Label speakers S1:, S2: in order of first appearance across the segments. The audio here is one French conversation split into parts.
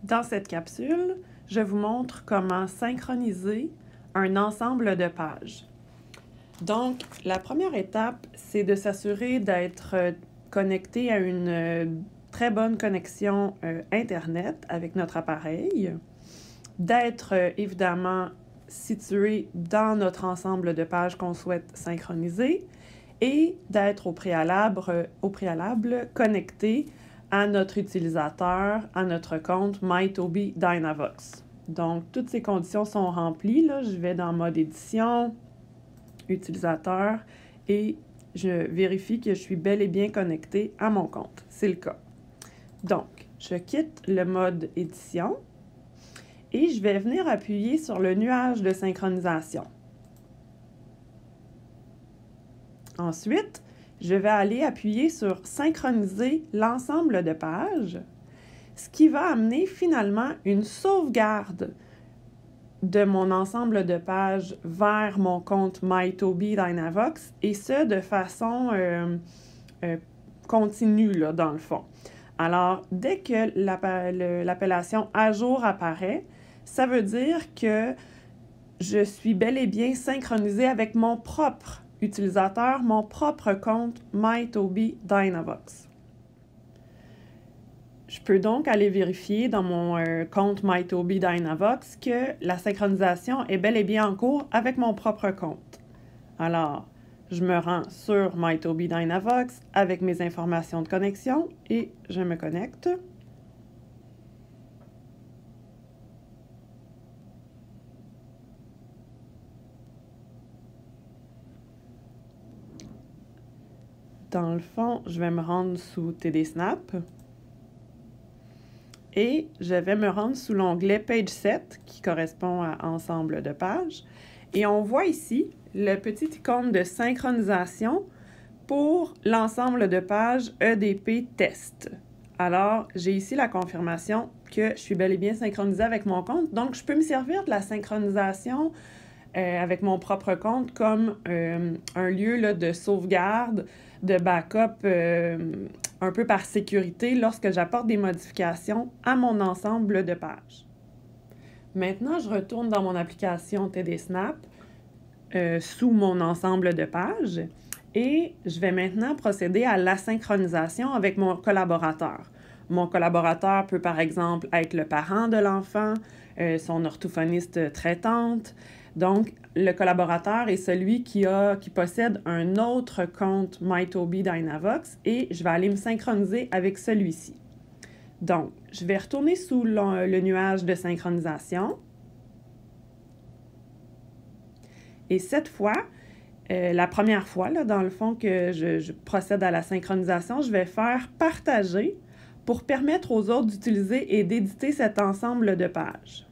S1: Dans cette capsule, je vous montre comment synchroniser un ensemble de pages. Donc, la première étape, c'est de s'assurer d'être connecté à une très bonne connexion Internet avec notre appareil, d'être évidemment situé dans notre ensemble de pages qu'on souhaite synchroniser et d'être au préalable connecté à notre utilisateur, à notre compte MyToby Dynavox. Donc, toutes ces conditions sont remplies. Là, je vais dans mode édition, utilisateur, et je vérifie que je suis bel et bien connecté à mon compte. C'est le cas. Donc, je quitte le mode édition et je vais venir appuyer sur le nuage de synchronisation. Ensuite, je vais aller appuyer sur « Synchroniser l'ensemble de pages », ce qui va amener finalement une sauvegarde de mon ensemble de pages vers mon compte MyToby Dynavox, et ce, de façon continue, là, dans le fond. Alors, dès que l'appellation « à jour » apparaît, ça veut dire que je suis bel et bien synchronisée avec mon propre utilisateur, mon propre compte MyToby Dynavox. Je peux donc aller vérifier dans mon compte MyToby Dynavox que la synchronisation est bel et bien en cours avec mon propre compte. Alors, je me rends sur MyToby Dynavox avec mes informations de connexion et je me connecte. Dans le fond, je vais me rendre sous TD Snap et je vais me rendre sous l'onglet Page Set qui correspond à Ensemble de pages. Et on voit ici le petit icône de synchronisation pour l'ensemble de pages EDP Test. Alors, j'ai ici la confirmation que je suis bel et bien synchronisée avec mon compte. Donc, je peux me servir de la synchronisation avec mon propre compte comme un lieu là, de sauvegarde, de backup un peu par sécurité lorsque j'apporte des modifications à mon ensemble de pages. Maintenant, je retourne dans mon application TD Snap sous mon ensemble de pages et je vais maintenant procéder à la synchronisation avec mon collaborateur. Mon collaborateur peut par exemple être le parent de l'enfant, son orthophoniste traitante. Donc, le collaborateur est celui qui possède un autre compte MyToby Dynavox et je vais aller me synchroniser avec celui-ci. Donc, je vais retourner sous le nuage de synchronisation. Et cette fois, la première fois, là, dans le fond, que je procède à la synchronisation, je vais faire « Partager » pour permettre aux autres d'utiliser et d'éditer cet ensemble de pages.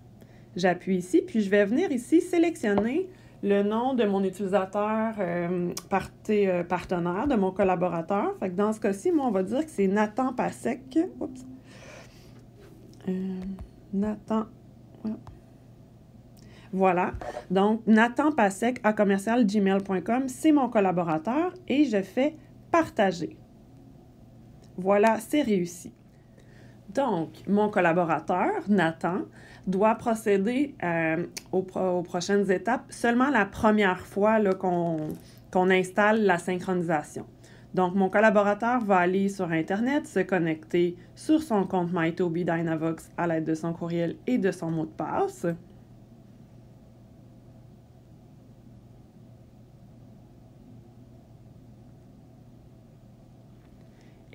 S1: J'appuie ici, puis je vais venir ici sélectionner le nom de mon utilisateur partenaire, de mon collaborateur. Fait que dans ce cas-ci, moi, on va dire que c'est Nathan Pasek. Oups. Nathan. Voilà. Donc, Nathan Pasek à commercial-gmail.com, c'est mon collaborateur et je fais partager. Voilà, c'est réussi. Donc, mon collaborateur, Nathan, doit procéder aux prochaines étapes seulement la première fois qu'on installe la synchronisation. Donc, mon collaborateur va aller sur Internet, se connecter sur son compte MyToby Dynavox à l'aide de son courriel et de son mot de passe.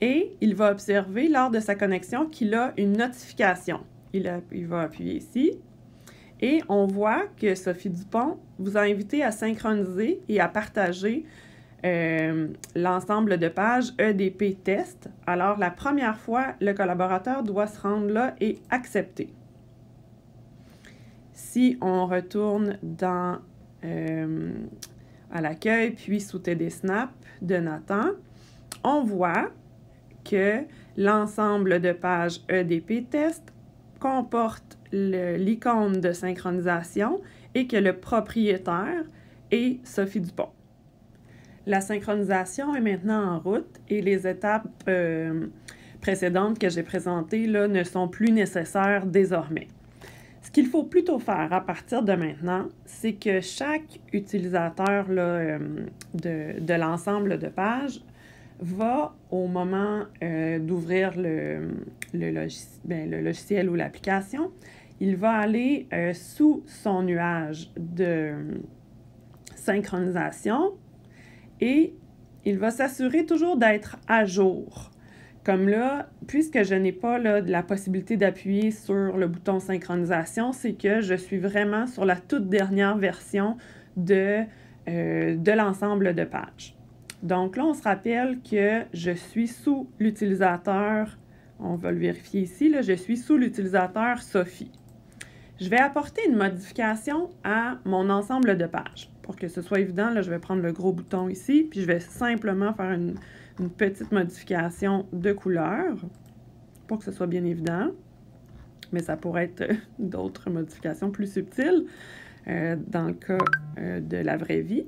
S1: Et il va observer lors de sa connexion qu'il a une notification. Il va appuyer ici et on voit que Sophie Dupont vous a invité à synchroniser et à partager l'ensemble de pages EDP Test. Alors, la première fois, le collaborateur doit se rendre là et accepter. Si on retourne dans à l'accueil, puis sous TD Snap de Nathan, on voit que l'ensemble de pages EDP Test comporte l'icône de synchronisation et que le propriétaire est Sophie Dupont. La synchronisation est maintenant en route et les étapes précédentes que j'ai présentées là, ne sont plus nécessaires désormais. Ce qu'il faut plutôt faire à partir de maintenant, c'est que chaque utilisateur là, de l'ensemble de pages va, au moment d'ouvrir le logiciel ou l'application, il va aller sous son nuage de synchronisation et il va s'assurer toujours d'être à jour. Comme là, puisque je n'ai pas là, la possibilité d'appuyer sur le bouton synchronisation, c'est que je suis vraiment sur la toute dernière version de l'ensemble de pages. Donc là, on se rappelle que je suis sous l'utilisateur, on va le vérifier ici, là, je suis sous l'utilisateur Sophie. Je vais apporter une modification à mon ensemble de pages. Pour que ce soit évident, là, je vais prendre le gros bouton ici, puis je vais simplement faire une petite modification de couleur pour que ce soit bien évident. Mais ça pourrait être d'autres modifications plus subtiles dans le cas de la vraie vie.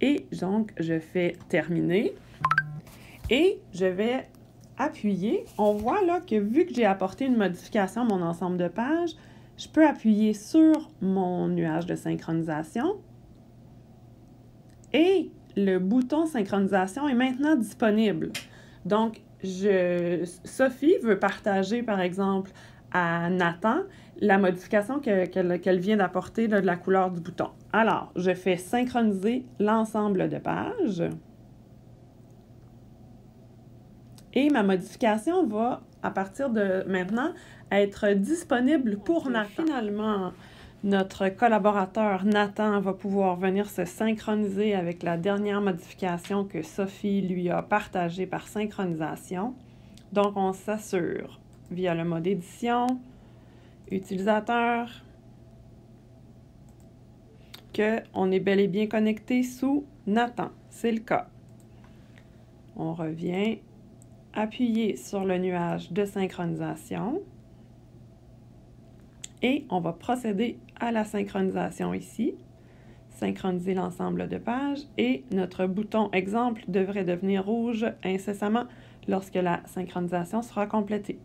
S1: Et donc, je fais terminer et je vais appuyer. On voit là que vu que j'ai apporté une modification à mon ensemble de pages, je peux appuyer sur mon nuage de synchronisation et le bouton synchronisation est maintenant disponible. Donc, Sophie veut partager, par exemple, à Nathan la modification qu'elle vient d'apporter de la couleur du bouton. Alors, je fais synchroniser l'ensemble de pages. Et ma modification va, à partir de maintenant, être disponible pour Nathan. Finalement, notre collaborateur Nathan va pouvoir venir se synchroniser avec la dernière modification que Sophie lui a partagée par synchronisation. Donc, on s'assure via le mode édition, utilisateur, qu'on est bel et bien connecté sous Nathan. C'est le cas. On revient appuyer sur le nuage de synchronisation et on va procéder à la synchronisation ici. Synchroniser l'ensemble de pages et notre bouton exemple devrait devenir rouge incessamment lorsque la synchronisation sera complétée.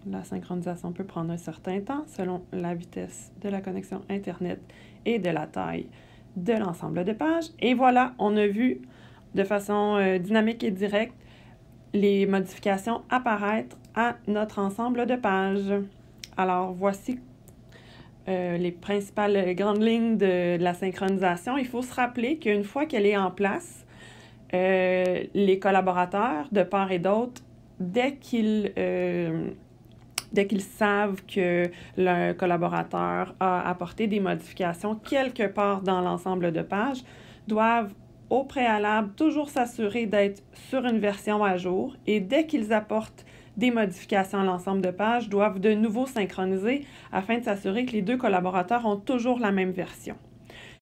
S1: La synchronisation peut prendre un certain temps selon la vitesse de la connexion Internet et de la taille de l'ensemble de pages. Et voilà, on a vu de façon dynamique et directe les modifications apparaître à notre ensemble de pages. Alors, voici les principales grandes lignes de la synchronisation. Il faut se rappeler qu'une fois qu'elle est en place, les collaborateurs de part et d'autre, dès qu'ils savent que le collaborateur a apporté des modifications quelque part dans l'ensemble de pages, doivent au préalable toujours s'assurer d'être sur une version à jour et dès qu'ils apportent des modifications à l'ensemble de pages, doivent de nouveau synchroniser afin de s'assurer que les deux collaborateurs ont toujours la même version.